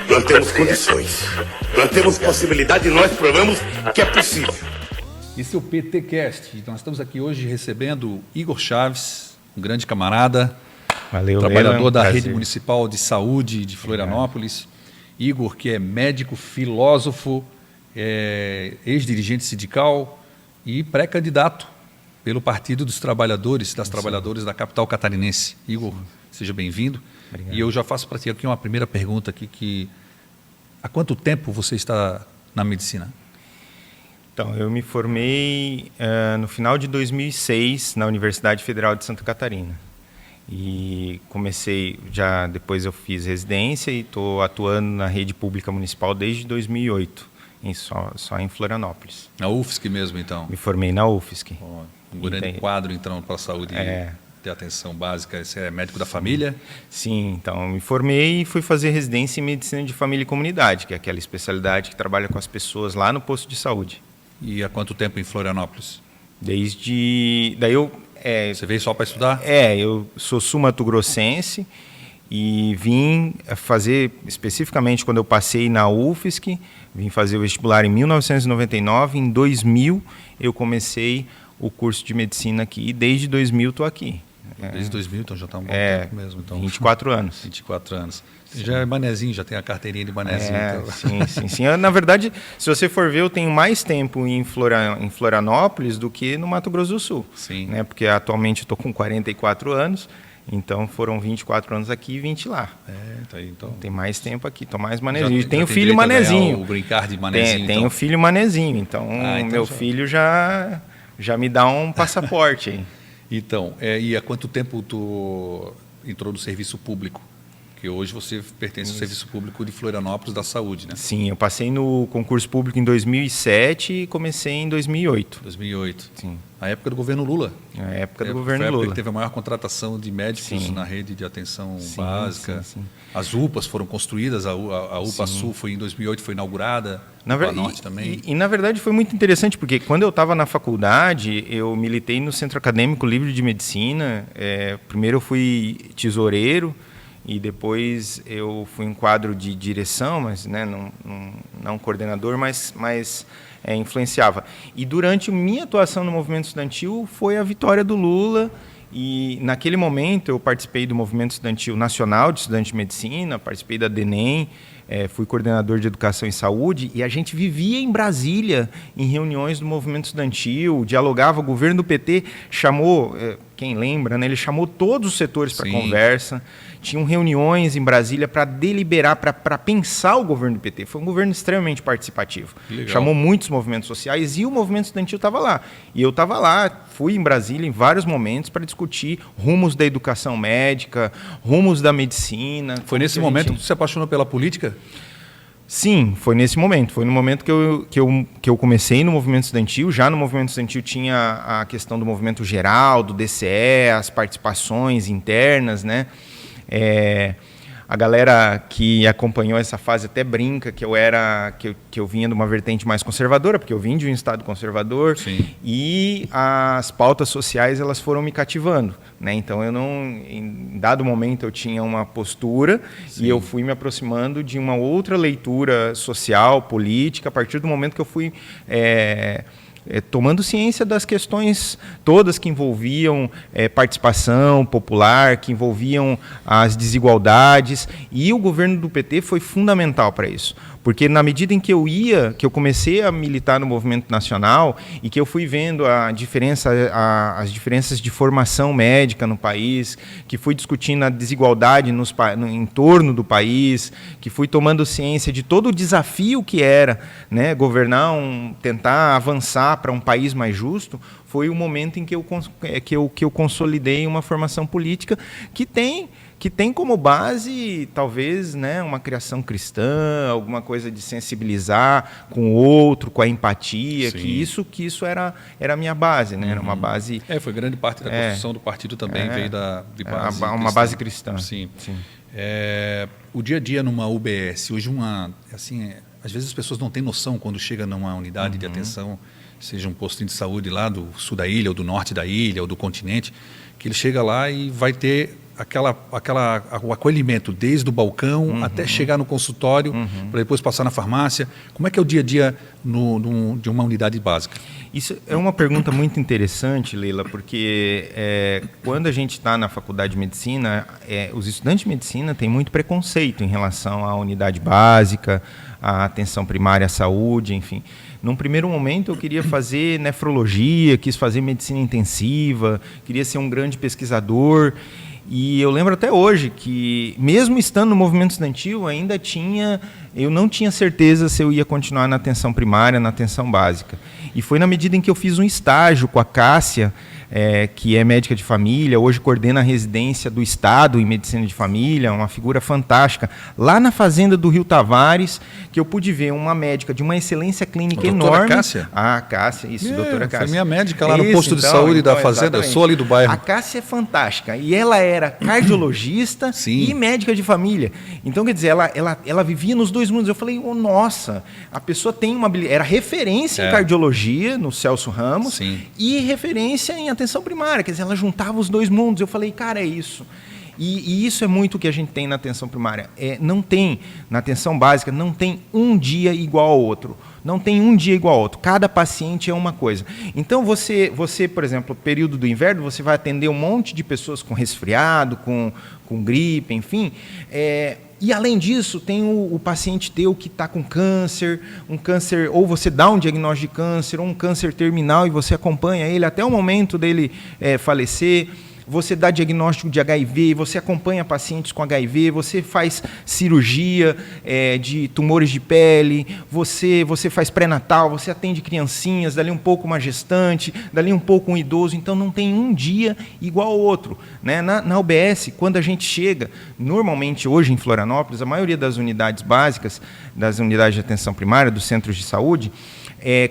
Nós temos condições, nós temos possibilidade e nós provamos que é possível. Esse é o PTcast. Nós estamos aqui hoje recebendo Igor Chaves, um grande camarada, Valeu, trabalhador da prazer. Rede Municipal de Saúde de Florianópolis. Igor, que é médico, filósofo, ex-dirigente sindical e pré-candidato pelo Partido dos Trabalhadores, das Trabalhadoras da capital catarinense. Igor, seja bem-vindo. Obrigado. E eu já faço para ti aqui uma primeira pergunta aqui, há quanto tempo você está na medicina? Então, eu me formei no final de 2006 na Universidade Federal de Santa Catarina. E comecei, depois eu fiz residência e estou atuando na rede pública municipal desde 2008, só em Florianópolis. Na UFSC mesmo, então? Me formei na UFSC. Um grande quadro, então, para a saúde de atenção básica. Você é médico da família? Sim, então me formei e fui fazer residência em medicina de família e comunidade, que é aquela especialidade que trabalha com as pessoas lá no posto de saúde. E há quanto tempo em Florianópolis? Você veio só para estudar? Eu sou sul-mato-grossense e vim fazer, especificamente quando eu passei na UFSC, vim fazer o vestibular em 1999, em 2000 eu comecei o curso de medicina aqui e desde 2000 estou aqui. Desde 2000, então já está um bom tempo mesmo. Então, 24 anos. 24 anos. Sim. Já é manezinho, já tem a carteirinha de manezinho. Então. Sim. Na verdade, se você for ver, eu tenho mais tempo em Florianópolis do que no Mato Grosso do Sul. Sim. Né? Porque atualmente eu estou com 44 anos, então foram 24 anos aqui e 20 lá. Então tem mais tempo aqui, estou mais manezinho. Tenho tem filho manezinho. O brincar de manezinho. Tenho filho manezinho, então meu filho já me dá um passaporte aí. Então, e há quanto tempo tu entrou no serviço público? Porque hoje você pertence ao Serviço Público de Florianópolis da Saúde, né? Sim, eu passei no concurso público em 2007 e comecei em 2008. 2008. Sim. Na época do governo Lula. Na época do governo Foi a época Lula. que teve a maior contratação de médicos na rede de atenção básica. Sim. As UPAs foram construídas, a UPA Sul foi em 2008, foi inaugurada, a UPA Norte também. E, na verdade, foi muito interessante, porque quando eu estava na faculdade, eu militei no Centro Acadêmico Livre de Medicina. Primeiro eu fui tesoureiro, e depois eu fui em quadro de direção, mas não coordenador, mas influenciava. E durante minha atuação no movimento estudantil foi a vitória do Lula, e naquele momento eu participei do movimento estudantil nacional de estudante de medicina, participei da DENEM, fui coordenador de educação e saúde, e a gente vivia em Brasília, em reuniões do movimento estudantil, dialogava, o governo do PT chamou, quem lembra, né, ele chamou todos os setores para conversa, tinham reuniões em Brasília para deliberar, para pensar o governo do PT. Foi um governo extremamente participativo. Chamou muitos movimentos sociais e o movimento estudantil estava lá. E eu estava lá, fui em Brasília em vários momentos para discutir rumos da educação médica, rumos da medicina. Foi nesse momento que você se apaixonou pela política? Sim, foi nesse momento. Foi no momento que eu comecei no movimento estudantil. Já no movimento estudantil tinha a questão do movimento geral, do DCE, as participações internas, né? A galera que acompanhou essa fase até brinca que eu vinha de uma vertente mais conservadora, porque eu vim de um estado conservador. Sim. E as pautas sociais elas foram me cativando, né? Então em dado momento eu tinha uma postura. Sim. E eu fui me aproximando de uma outra leitura social, política, a partir do momento que eu fui tomando ciência das questões todas que envolviam participação popular, que envolviam as desigualdades, e o governo do PT foi fundamental para isso, porque na medida em que eu comecei a militar no movimento nacional e que eu fui vendo as diferenças de formação médica no país, que fui discutindo a desigualdade no entorno do país, que fui tomando ciência de todo o desafio que era, né, governar, tentar avançar para um país mais justo, foi o momento em que eu consolidei uma formação política que tem como base, talvez, né, uma criação cristã, alguma coisa de sensibilizar com o outro, com a empatia, que isso era a minha base, né? Era uma base... Foi grande parte da construção do partido também, veio de base cristã. Uma base cristã. Sim. O dia a dia numa UBS, hoje às vezes as pessoas não têm noção quando chega numa unidade de atenção, seja um postinho de saúde lá do sul da ilha, ou do norte da ilha, ou do continente, que ele chega lá e vai ter o acolhimento desde o balcão até chegar no consultório, para depois passar na farmácia. Como é que é o dia a dia de uma unidade básica? Isso é uma pergunta muito interessante, Leila, porque quando a gente está na faculdade de medicina, os estudantes de medicina têm muito preconceito em relação à unidade básica, à atenção primária à saúde, enfim. Num primeiro momento eu queria fazer nefrologia, quis fazer medicina intensiva, queria ser um grande pesquisador. E eu lembro até hoje que, mesmo estando no movimento estudantil, eu não tinha certeza se eu ia continuar na atenção primária, na atenção básica. E foi na medida em que eu fiz um estágio com a Cássia, que é médica de família, hoje coordena a residência do Estado em Medicina de Família, uma figura fantástica, lá na fazenda do Rio Tavares, que eu pude ver uma médica de uma excelência clínica enorme. Doutora Cássia? Ah, Cássia, isso, doutora Cássia. Foi minha médica lá no posto de saúde da fazenda, exatamente. eu sou ali do bairro. A Cássia é fantástica, e ela era cardiologista e médica de família. Então, quer dizer, ela vivia nos dois mundos. Eu falei, nossa, a pessoa tem uma habilidade, era referência em cardiologia, no Celso Ramos, e referência em atenção primária, quer dizer, ela juntava os dois mundos. Eu falei, cara, é isso. E isso é muito o que a gente tem na atenção primária. Não tem, na atenção básica, não tem um dia igual ao outro. Não tem um dia igual ao outro. Cada paciente é uma coisa. Então, você por exemplo, no período do inverno, você vai atender um monte de pessoas com resfriado, com gripe, enfim. E, além disso, tem o paciente teu que está com câncer, ou você dá um diagnóstico de câncer, ou um câncer terminal, e você acompanha ele até o momento dele falecer. Você dá diagnóstico de HIV, você acompanha pacientes com HIV, você faz cirurgia de tumores de pele, você faz pré-natal, você atende criancinhas, dali um pouco uma gestante, dali um pouco um idoso. Então, não tem um dia igual ao outro, né? Na UBS, quando a gente chega, normalmente hoje em Florianópolis, a maioria das unidades básicas, das unidades de atenção primária, dos centros de saúde,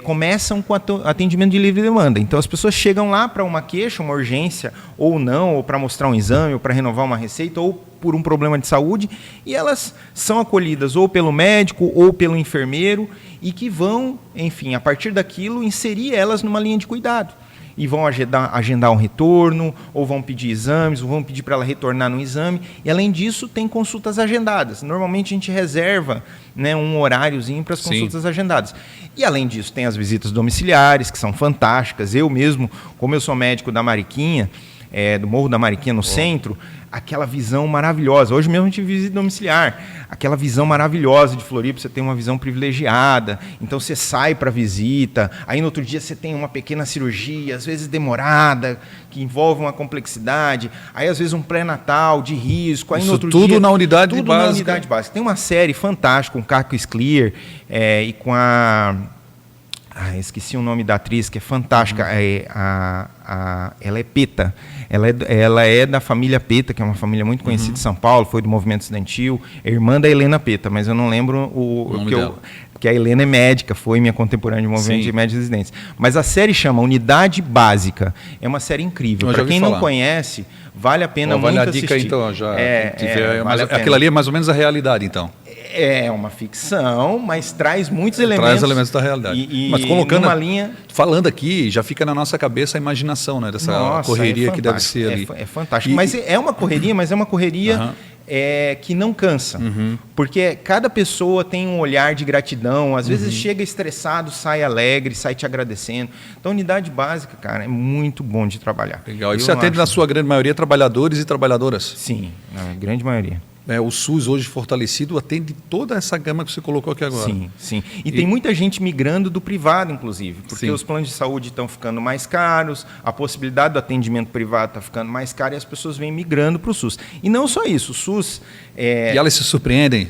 começam com atendimento de livre demanda. Então, as pessoas chegam lá para uma queixa, uma urgência, ou não, ou para mostrar um exame, ou para renovar uma receita, ou por um problema de saúde, e elas são acolhidas ou pelo médico ou pelo enfermeiro, e que vão, enfim, a partir daquilo, inserir elas numa linha de cuidado. E vão agendar um retorno, ou vão pedir exames, ou vão pedir para ela retornar no exame. E, além disso, tem consultas agendadas. Normalmente, a gente reserva, né, um horáriozinho para as consultas agendadas. E, além disso, tem as visitas domiciliares, que são fantásticas. Eu mesmo, como eu sou médico da Mariquinha, do Morro da Mariquinha, no centro, aquela visão maravilhosa. Hoje mesmo a gente visita domiciliar. Aquela visão maravilhosa de Floripa, você tem uma visão privilegiada. Então, você sai para a visita, aí no outro dia você tem uma pequena cirurgia, às vezes demorada, que envolve uma complexidade. Aí, às vezes, um pré-natal de risco. Aí, isso no outro tudo dia, na unidade tudo básica. na unidade básica. Tem uma série fantástica com Caco Sclier e com a... esqueci o nome da atriz, que é fantástica. Ela é Peta. Ela é da família Peta, que é uma família muito conhecida de São Paulo, foi do movimento estudantil, é irmã da Helena Peta, mas eu não lembro o nome dela. Porque a Helena é médica, foi minha contemporânea de movimento de médicos residentes. Mas a série chama Unidade Básica. É uma série incrível. Para quem não conhece, vale a pena muito assistir. Vale a dica, então. Vale aquilo ali é mais ou menos a realidade, então. É uma ficção, mas traz muitos elementos. Traz elementos da realidade. Mas colocando numa linha... Falando aqui, já fica na nossa cabeça a imaginação, né, dessa correria que deve ser ali. É fantástico. Mas é uma correria, que não cansa. Porque cada pessoa tem um olhar de gratidão. Às vezes chega estressado, sai alegre, sai te agradecendo. Então, unidade básica, cara, é muito bom de trabalhar. Legal. E você atende, na sua grande maioria, trabalhadores e trabalhadoras? Sim, na grande maioria. O SUS hoje fortalecido atende toda essa gama que você colocou aqui agora. Sim. E tem muita gente migrando do privado, inclusive, porque os planos de saúde estão ficando mais caros, a possibilidade do atendimento privado está ficando mais cara e as pessoas vêm migrando para o SUS. E não só isso, o SUS... E elas se surpreendem?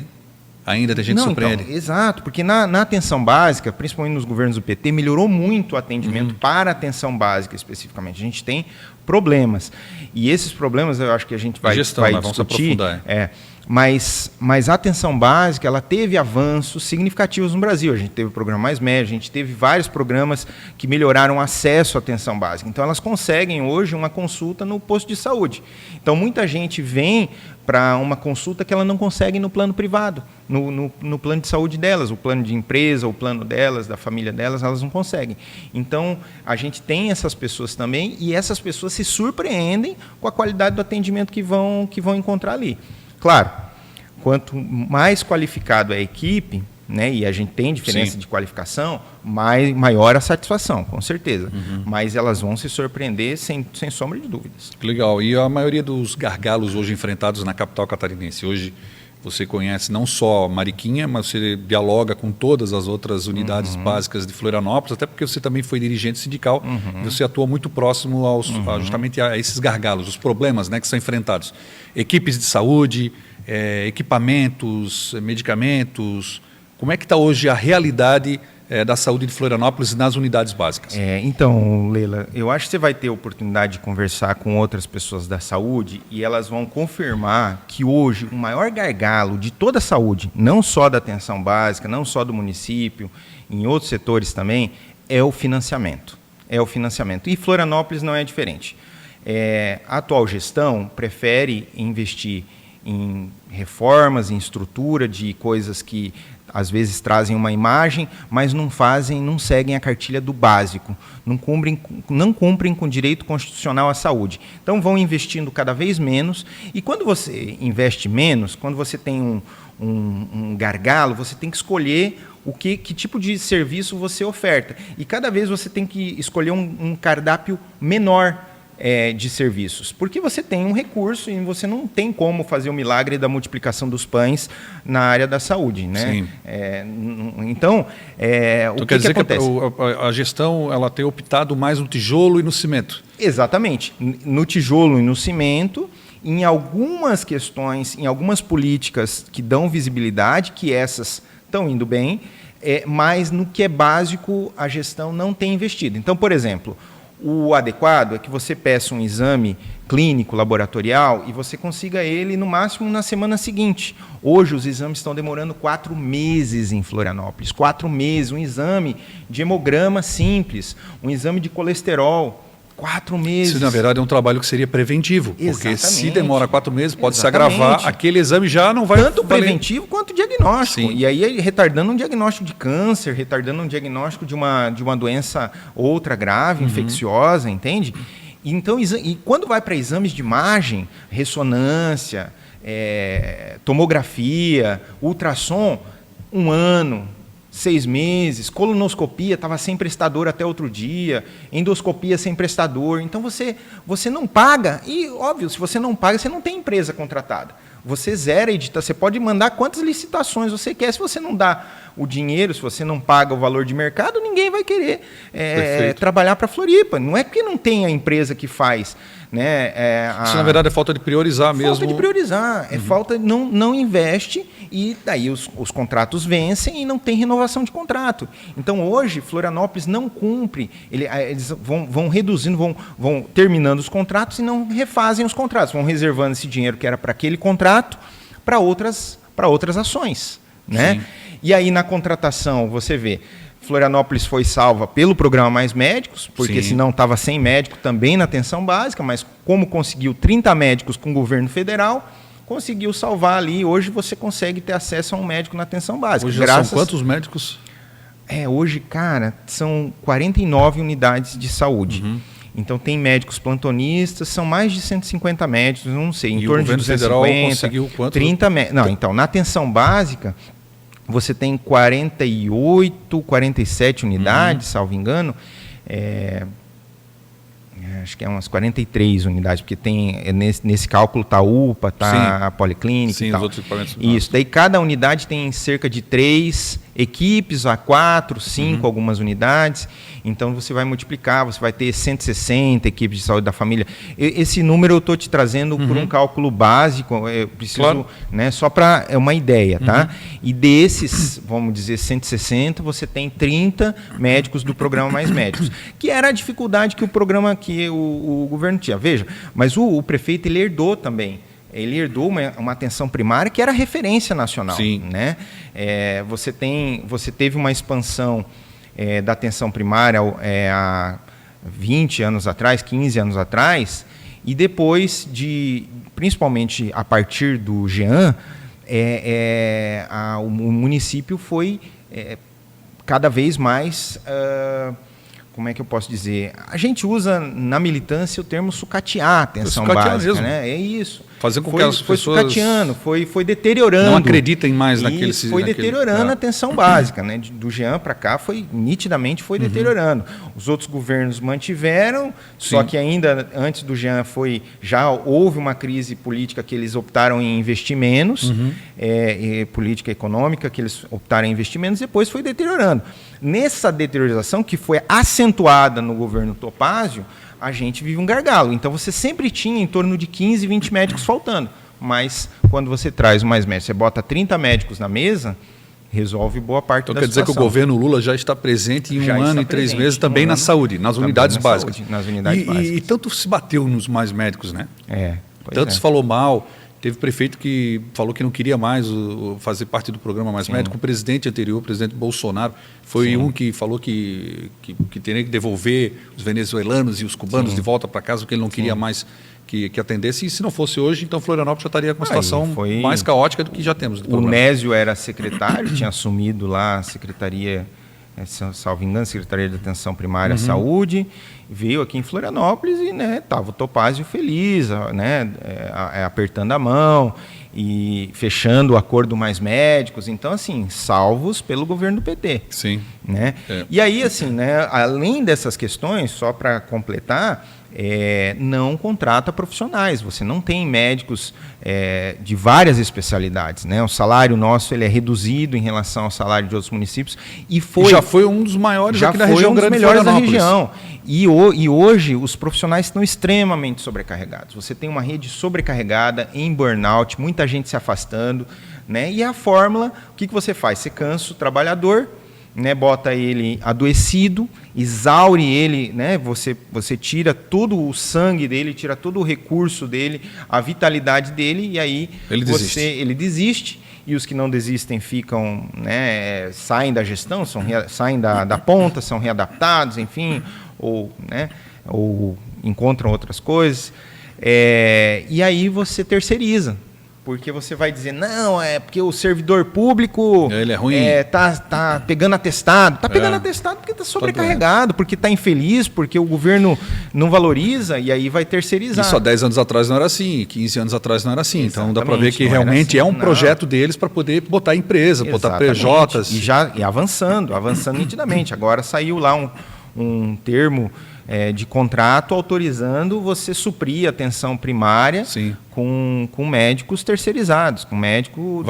Ainda tem gente que surpreende. Então, exato, porque na atenção básica, principalmente nos governos do PT, melhorou muito o atendimento para a atenção básica especificamente. A gente tem problemas. E esses problemas eu acho que a gente vai discutir. Vamos aprofundar. Mas a atenção básica, ela teve avanços significativos no Brasil. A gente teve o programa Mais Médico, a gente teve vários programas que melhoraram o acesso à atenção básica. Então, elas conseguem hoje uma consulta no posto de saúde. Então, muita gente vem para uma consulta que ela não consegue no plano privado, no plano de saúde delas, o plano de empresa, o plano delas, da família delas, elas não conseguem. Então, a gente tem essas pessoas também, e essas pessoas se surpreendem com a qualidade do atendimento que vão encontrar ali. Claro, quanto mais qualificado é a equipe, né, e a gente tem diferença de qualificação, maior a satisfação, com certeza. Mas elas vão se surpreender sem sombra de dúvidas. Legal. E a maioria dos gargalos hoje enfrentados na capital catarinense? Hoje você conhece não só Mariquinha, mas você dialoga com todas as outras unidades básicas de Florianópolis, até porque você também foi dirigente sindical e você atua muito próximo justamente a esses gargalos, os problemas, né, que são enfrentados. Equipes de saúde, equipamentos, medicamentos. Como é que está hoje a realidade da saúde de Florianópolis nas unidades básicas? Então, Leila, eu acho que você vai ter a oportunidade de conversar com outras pessoas da saúde e elas vão confirmar que hoje o maior gargalo de toda a saúde, não só da atenção básica, não só do município, em outros setores também, é o financiamento. E Florianópolis não é diferente. A atual gestão prefere investir em reformas, em estrutura de coisas que às vezes trazem uma imagem, mas não seguem a cartilha do básico, não cumprem com o direito constitucional à saúde. Então vão investindo cada vez menos, e quando você investe menos, quando você tem um gargalo, você tem que escolher que tipo de serviço você oferta. E cada vez você tem que escolher um cardápio menor de serviços, porque você tem um recurso e você não tem como fazer o milagre da multiplicação dos pães na área da saúde, né? Sim. Então, o que acontece? A gestão ela tem optado mais no tijolo e no cimento. Exatamente, no tijolo e no cimento, em algumas questões, em algumas políticas que dão visibilidade, que essas estão indo bem, mas no que é básico a gestão não tem investido. Então, por exemplo, o adequado é que você peça um exame clínico, laboratorial, e você consiga ele no máximo na semana seguinte. Hoje os exames estão demorando 4 meses em Florianópolis. 4 meses, um exame de hemograma simples, um exame de colesterol. 4 meses. Isso, na verdade, é um trabalho que seria preventivo. Porque se demora 4 meses, pode se agravar, aquele exame já não vai... Tanto preventivo quanto diagnóstico. Sim. E aí, retardando um diagnóstico de câncer, retardando um diagnóstico de uma doença outra grave, infecciosa, entende? Então, e quando vai para exames de imagem, ressonância, tomografia, ultrassom, 1 ano... 6 meses, colonoscopia estava sem prestador até outro dia, endoscopia sem prestador. Então você não paga, e óbvio, se você não paga, você não tem empresa contratada. Você zera a edital, você pode mandar quantas licitações você quer, se você não dá o dinheiro, se você não paga o valor de mercado, ninguém vai querer trabalhar para Floripa. Não é porque não tem a empresa que faz. Né, Isso, na verdade, é falta de priorizar mesmo. Falta de priorizar, falta, não investe, e daí os contratos vencem e não tem renovação de contrato. Então, hoje, Florianópolis não cumpre, eles vão reduzindo, vão terminando os contratos e não refazem os contratos, vão reservando esse dinheiro que era para aquele contrato para outras ações. Né? E aí, na contratação, você vê... Florianópolis foi salva pelo programa Mais Médicos, porque senão estava sem médico também na atenção básica, mas como conseguiu 30 médicos com o governo federal, conseguiu salvar ali. Hoje você consegue ter acesso a um médico na atenção básica. Hoje são quantos médicos? Hoje, cara, são 49 unidades de saúde. Então tem médicos plantonistas, são mais de 150 médicos, não sei, em torno de 250. O governo federal conseguiu quanto? 30 médicos. Não, então, na atenção básica... Você tem 48, 47 unidades, salvo engano. Acho que é umas 43 unidades, porque tem nesse cálculo está a UPA, está a Policlínica e tal. Os outros equipamentos. Isso, daí cada unidade tem cerca de 3 equipes, a 4, 5 algumas unidades. Então você vai multiplicar, você vai ter 160 equipes de saúde da família. Esse número eu estou te trazendo por um cálculo básico, eu preciso, né, só para uma ideia, tá? E desses, vamos dizer, 160, você tem 30 médicos do programa Mais Médicos, que era a dificuldade que o programa, que o governo tinha. Veja, mas o prefeito ele herdou também ele herdou uma atenção primária que era referência nacional. Sim. Né? Você teve uma expansão da atenção primária há 20 anos atrás, 15 anos atrás, e depois principalmente a partir do Jean, o município foi cada vez mais, como é que eu posso dizer? A gente usa na militância o termo sucatear a atenção básica, mesmo. Né? É isso. Fazer com que as pessoas sucateando, foi deteriorando. Não acreditem mais naquele... Foi deteriorando a atenção básica, né? Do Jean para cá, nitidamente foi deteriorando. Os outros governos mantiveram, só que ainda antes do Jean já houve uma crise política que eles optaram em investir menos, política econômica que eles optaram em investir menos, depois foi deteriorando. Nessa deterioração, que foi acentuada no governo Topázio, a gente vive um gargalo. Então, você sempre tinha em torno de 15, 20 médicos faltando. Mas, quando você traz mais médicos, você bota 30 médicos na mesa, resolve boa parte da situação. Então, quer dizer que o governo Lula já está presente em 1 ano e 3 meses também na saúde, nas unidades básicas. Nas unidades básicas. E tanto se bateu nos mais médicos, né? Tanto se falou mal. Teve prefeito que falou que não queria mais fazer parte do programa Mais Médico. O presidente anterior, o presidente Bolsonaro, foi um que falou que teria que devolver os venezuelanos e os cubanos de volta para casa, porque ele não queria mais que atendesse. E se não fosse hoje, então Florianópolis já estaria com uma situação mais caótica do que já temos. O Nésio era secretário, tinha assumido lá a secretaria, salvo engano, Secretaria de Atenção Primária à Saúde, veio aqui em Florianópolis e estava o Topázio feliz, né, apertando a mão e fechando o acordo Mais Médicos. Então, assim, salvos pelo governo do PT. Sim. Né? E aí, assim, né, além dessas questões, só para completar, não contrata profissionais. Você não tem médicos de várias especialidades, né? O salário nosso ele é reduzido em relação ao salário de outros municípios e já foi um dos maiores aqui da região grande de Florianópolis. E hoje os profissionais estão extremamente sobrecarregados. Você tem uma rede sobrecarregada, em burnout, muita gente se afastando, né? E a fórmula, o que você faz? Você cansa o trabalhador, né, bota ele adoecido, exaure ele, né, você tira todo o sangue dele, tira todo o recurso dele, a vitalidade dele, e aí ele desiste, e os que não desistem ficam, né, saem da gestão, saem da ponta, são readaptados, enfim, ou encontram outras coisas, e aí você terceiriza. Porque você vai dizer, não, porque o servidor público ele é ruim. Tá pegando atestado. Está pegando atestado porque está sobrecarregado, porque está infeliz, porque o governo não valoriza, e aí vai terceirizar. Isso há 10 anos atrás não era assim, 15 anos atrás não era assim. Exatamente, então dá para ver que realmente assim, projeto deles para poder botar empresa, botar PJs. E avançando nitidamente. Agora saiu lá um termo de contrato autorizando você suprir a atenção primária com médicos terceirizados, com médico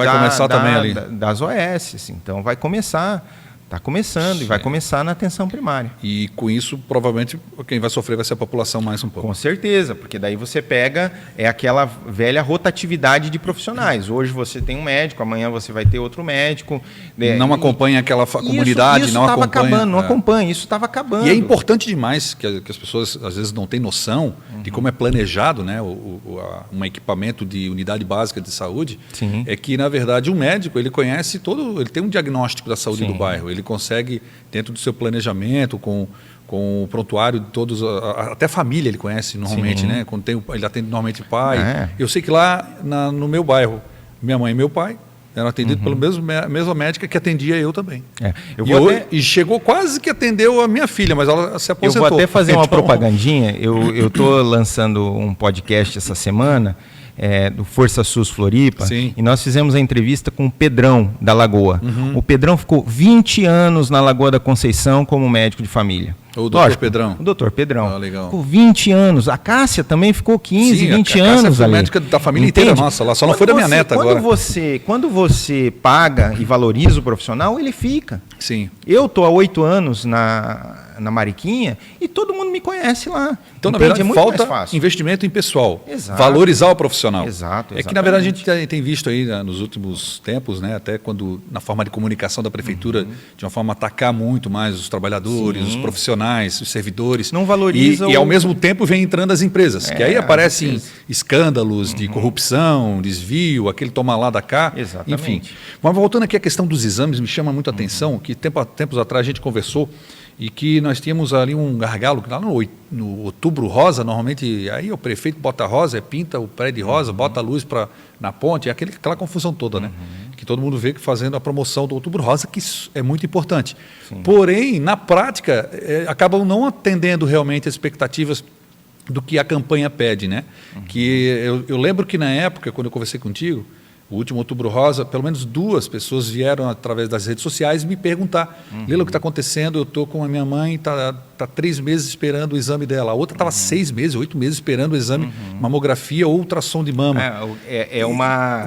das OS. Assim. Então vai começar, está começando e vai começar na atenção primária. E com isso, provavelmente, quem vai sofrer vai ser a população mais um pouco. Com certeza, porque daí você pega aquela velha rotatividade de profissionais. Hoje você tem um médico, amanhã você vai ter outro médico. Não acompanha aquela comunidade, isso não acompanha. Não acompanha, isso estava acabando. E é importante demais que as pessoas às vezes não têm noção de como é planejado, né, um equipamento de unidade básica de saúde. Sim. É que, na verdade, um médico, ele conhece ele tem um diagnóstico da saúde do bairro. Ele consegue, dentro do seu planejamento, com o prontuário de todos, até família ele conhece normalmente, né? Quando ele atende normalmente pai. Eu sei que lá no meu bairro, minha mãe e meu pai eram atendidos pela mesma médica que atendia eu também. E chegou quase que atendeu a minha filha, mas ela se aposentou. Eu vou até fazer uma propagandinha. Eu estou lançando um podcast essa semana, do Força SUS Floripa, e nós fizemos a entrevista com o Pedrão da Lagoa. O Pedrão ficou 20 anos na Lagoa da Conceição como médico de família. O doutor Pedrão. O doutor Pedrão. Legal. Ficou 20 anos. A Cássia também ficou 15, 20 anos. A Cássia foi médica da família inteira nossa, lá só não foi da minha neta agora. Quando você paga e valoriza o profissional, ele fica. Sim. Eu estou há 8 anos na Mariquinha e todo mundo me conhece lá. Então, na verdade, falta investimento em pessoal. Exato. Valorizar o profissional. Exato. É que, na verdade, a gente tem visto aí nos últimos tempos, né, até quando, na forma de comunicação da prefeitura, de uma forma atacar muito mais os trabalhadores, os profissionais, profissionais, os servidores. Não valoriza e ao mesmo tempo vem entrando as empresas, que aí aparecem escândalos de corrupção, desvio, aquele toma lá da cá. Exatamente. Enfim. Mas voltando aqui à questão dos exames, me chama muito a atenção que tempos atrás a gente conversou e que nós tínhamos ali um gargalo, que lá no Outubro Rosa, normalmente, aí o prefeito bota rosa, pinta o prédio de rosa, bota a luz na ponte, é aquela confusão toda, né? Que todo mundo vê que fazendo a promoção do Outubro Rosa, que isso é muito importante. Sim. Porém, na prática, acabam não atendendo realmente as expectativas do que a campanha pede, né? Que eu lembro que na época, quando eu conversei contigo, o último Outubro Rosa, pelo menos 2 pessoas vieram através das redes sociais me perguntar, Lila, o que está acontecendo? Eu estou com a minha mãe, está 3 meses esperando o exame dela. A outra estava 6 meses, 8 meses esperando o exame, mamografia ou ultrassom de mama.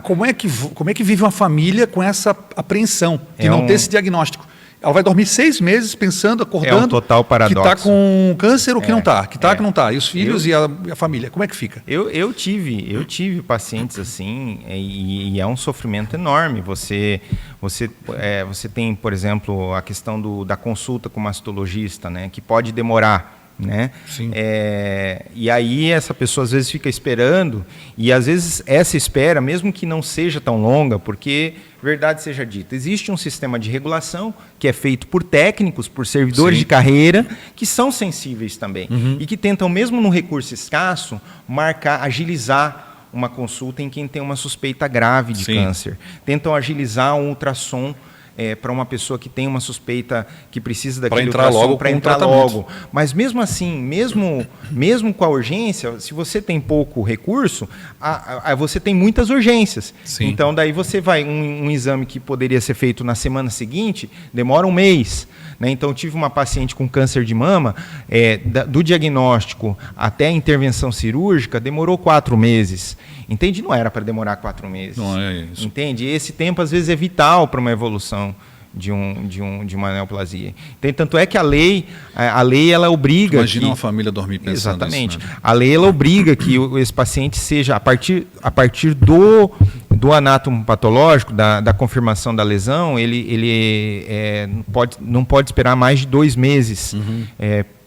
Como é que vive uma família com essa apreensão de não ter esse diagnóstico? Ela vai dormir 6 meses pensando, acordando, total paradoxo. Que está com câncer ou que não está, que não está. E os filhos e a família, como é que fica? Eu tive pacientes assim, e é um sofrimento enorme. Você tem, por exemplo, a questão da consulta com o mastologista, né, que pode demorar. Né? Sim. E aí essa pessoa às vezes fica esperando, e às vezes essa espera, mesmo que não seja tão longa, porque, verdade seja dita, existe um sistema de regulação que é feito por técnicos, por servidores de carreira, que são sensíveis também, e que tentam, mesmo no recurso escasso, agilizar uma consulta em quem tem uma suspeita grave de câncer. Tentam agilizar um ultrassom para uma pessoa que tem uma suspeita que precisa daquele ultrassom para entrar logo. Mas mesmo assim, mesmo com a urgência, se você tem pouco recurso, você tem muitas urgências. Sim. Então daí você vai, um exame que poderia ser feito na semana seguinte, demora 1 mês. Né? Então tive uma paciente com câncer de mama, do diagnóstico até a intervenção cirúrgica, demorou 4 meses. Entende? Não era para demorar 4 meses. Não é isso. Entende? Esse tempo, às vezes, é vital para uma evolução de uma neoplasia. Então, tanto é que a lei ela obriga... Imagina uma família dormir pensando exatamente. Nisso, né? A lei ela obriga que esse paciente seja, a partir do anátomo patológico, da confirmação da lesão, ele não pode esperar mais de 2 meses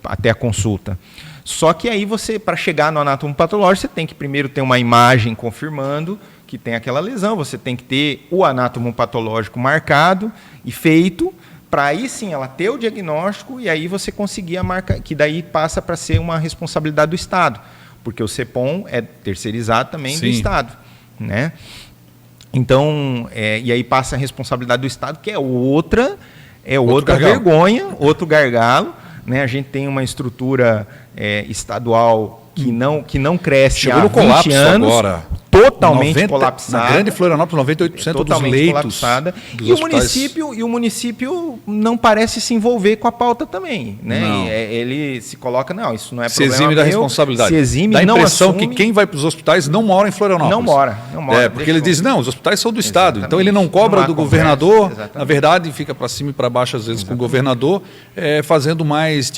até a consulta. Só que aí para chegar no anátomo patológico, você tem que primeiro ter uma imagem confirmando que tem aquela lesão, você tem que ter o anátomo patológico marcado e feito, para aí sim ela ter o diagnóstico e aí você conseguir a marca, que daí passa para ser uma responsabilidade do Estado, porque o CEPOM é terceirizado também do Estado, né? Então, e aí passa a responsabilidade do Estado, que é outra vergonha, outro gargalo. Né? A gente tem uma estrutura estadual que não cresce. Chegou há no 20 colapso anos, agora. Totalmente colapsada. Na grande Florianópolis, 98% dos leitos colapsada. Dos hospitais. E o município não parece se envolver com a pauta também. Né? Ele se coloca, não, isso não é problema meu. Se exime da responsabilidade. Se exime, dá a impressão assume, que quem vai para os hospitais não mora em Florianópolis. Não mora. Porque ele diz, não, os hospitais são do Estado. Então ele não cobra do governador. Na verdade, fica para cima e para baixo, às vezes, com o governador, fazendo mais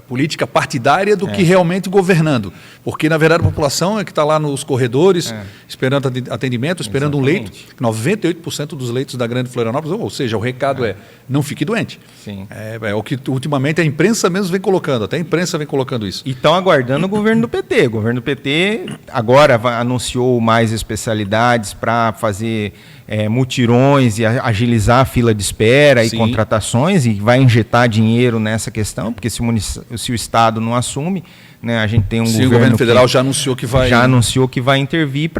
política partidária do que realmente governando. Porque, na verdade, a população é que está lá nos corredores, esperando atendimento, esperando um leito. 98% dos leitos da grande Florianópolis, ou seja, o recado não fique doente. Sim. É o que ultimamente a imprensa mesmo vem colocando, até a imprensa vem colocando isso. E estão aguardando o governo do PT. O governo do PT agora anunciou mais especialidades para fazer mutirões e agilizar a fila de espera e contratações, e vai injetar dinheiro nessa questão, porque se o Estado não assume, né, a gente tem o governo federal já anunciou que vai intervir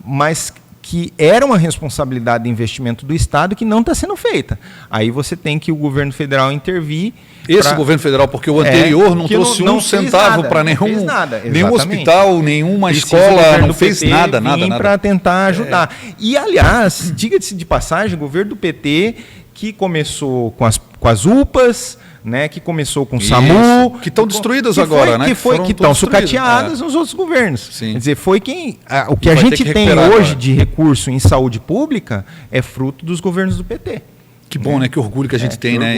mas que era uma responsabilidade de investimento do Estado que não está sendo feita. Aí você tem que o governo federal intervir. Governo federal, porque o anterior não trouxe um centavo para nenhum hospital, nenhuma escola, não fez nada. Para tentar ajudar. E, aliás, diga-se de passagem, o governo do PT que começou com as UPAs, né, que começou com o SAMU, que estão destruídas agora, né? Que estão sucateadas nos outros governos. Sim. Quer dizer, o que a gente tem hoje de recurso em saúde pública é fruto dos governos do PT. Que bom, né? Que orgulho que a gente tem, né?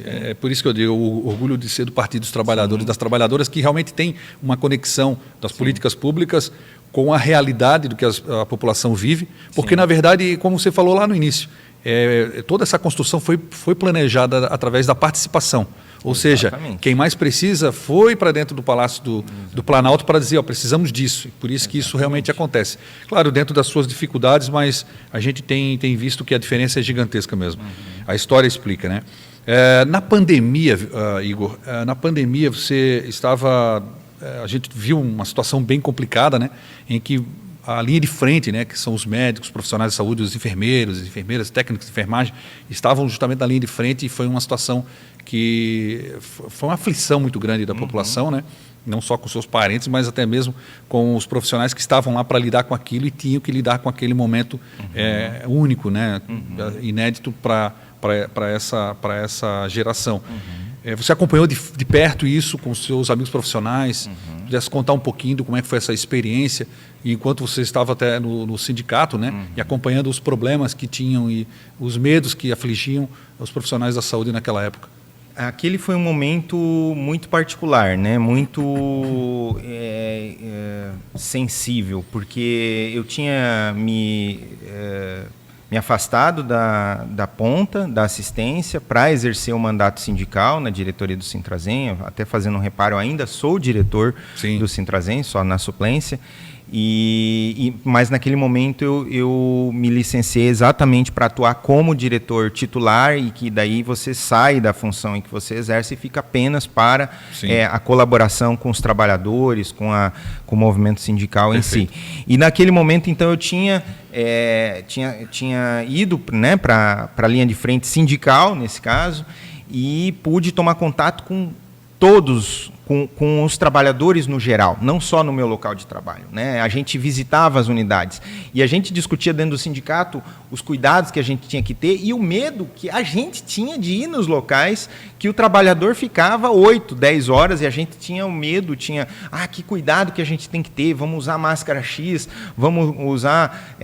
É por isso que eu digo, o orgulho de ser do Partido dos Trabalhadores, das trabalhadoras, que realmente tem uma conexão das políticas públicas com a realidade do que a população vive, porque, na verdade, como você falou lá no início, toda essa construção foi planejada através da participação. Ou seja, quem mais precisa foi para dentro do Palácio do Planalto para dizer, precisamos disso. E por isso que isso realmente acontece. Claro, dentro das suas dificuldades, mas a gente tem visto que a diferença é gigantesca mesmo. A história explica, né? Na pandemia, Igor, na pandemia você estava... a gente viu uma situação bem complicada, né? Em que a linha de frente, né, que são os médicos, profissionais de saúde, os enfermeiros, as enfermeiras, técnicos de enfermagem, estavam justamente na linha de frente e foi uma situação que foi uma aflição muito grande da população, né? Não só com seus parentes, mas até mesmo com os profissionais que estavam lá para lidar com aquilo e tinham que lidar com aquele momento único, né? Inédito para essa geração. Você acompanhou de perto isso com os seus amigos profissionais? Pudesse contar um pouquinho de como é que foi essa experiência, enquanto você estava até no sindicato, né? E acompanhando os problemas que tinham e os medos que afligiam os profissionais da saúde naquela época. Aquele foi um momento muito particular, né? Muito sensível, porque eu tinha me afastado da ponta, da assistência, para exercer o mandato sindical na diretoria do Sintrazem. Até fazendo um reparo, eu ainda sou diretor do Sintrazem, só na suplência. Mas naquele momento eu me licenciei exatamente para atuar como diretor titular, e que daí você sai da função em que você exerce e fica apenas para a colaboração com os trabalhadores, com o movimento sindical em si. E naquele momento, então, eu tinha ido, né, para a linha de frente sindical, nesse caso, e pude tomar contato com todos, com os trabalhadores no geral, não só no meu local de trabalho, né? A gente visitava as unidades e a gente discutia dentro do sindicato os cuidados que a gente tinha que ter e o medo que a gente tinha de ir nos locais que o trabalhador ficava 8, 10 horas e a gente tinha o medo, que cuidado que a gente tem que ter, vamos usar máscara X, vamos usar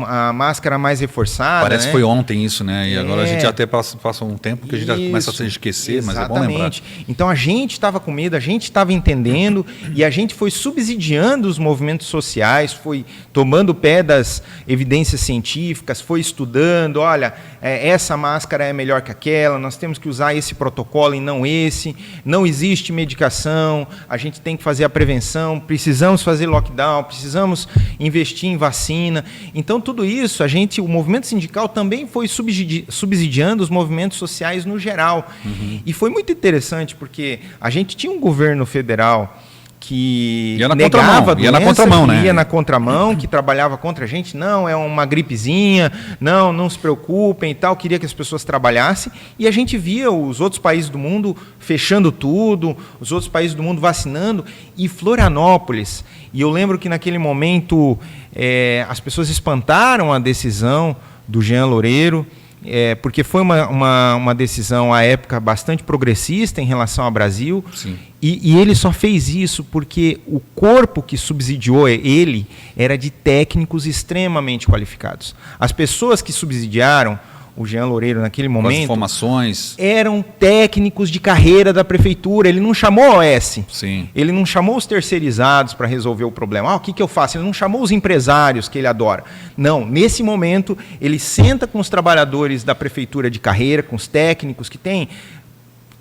a máscara mais reforçada. Parece que foi ontem isso, né? E agora a gente até passa um tempo que a gente já começa a se esquecer, mas é bom lembrar. Então a gente estava com medo, a gente estava entendendo e a gente foi subsidiando os movimentos sociais, foi tomando o pé das evidências científicas, foi estudando, olha, essa máscara é melhor que aquela, nós temos que usar esse protocolo e não esse, não existe medicação, a gente tem que fazer a prevenção, precisamos fazer lockdown, precisamos investir em vacina. Então tudo isso, o movimento sindical também foi subsidiando os movimentos sociais no geral. E foi muito interessante porque a gente tinha um governo federal que negava a doença, ia na contramão, que trabalhava contra a gente, não, é uma gripezinha, não se preocupem e tal, queria que as pessoas trabalhassem, e a gente via os outros países do mundo fechando tudo, os outros países do mundo vacinando, e Florianópolis, e eu lembro que naquele momento as pessoas espantaram a decisão do Jean Loureiro, porque foi uma decisão, à época, bastante progressista em relação ao Brasil. Sim. E ele só fez isso porque o corpo que subsidiou ele era de técnicos extremamente qualificados. As pessoas que subsidiaram o Jean Loureiro naquele momento... As informações... eram técnicos de carreira da prefeitura. Ele não chamou a OS. Sim. Ele não chamou os terceirizados para resolver o problema. O que eu faço? Ele não chamou os empresários que ele adora. Não, nesse momento, ele senta com os trabalhadores da prefeitura de carreira, com os técnicos, que tem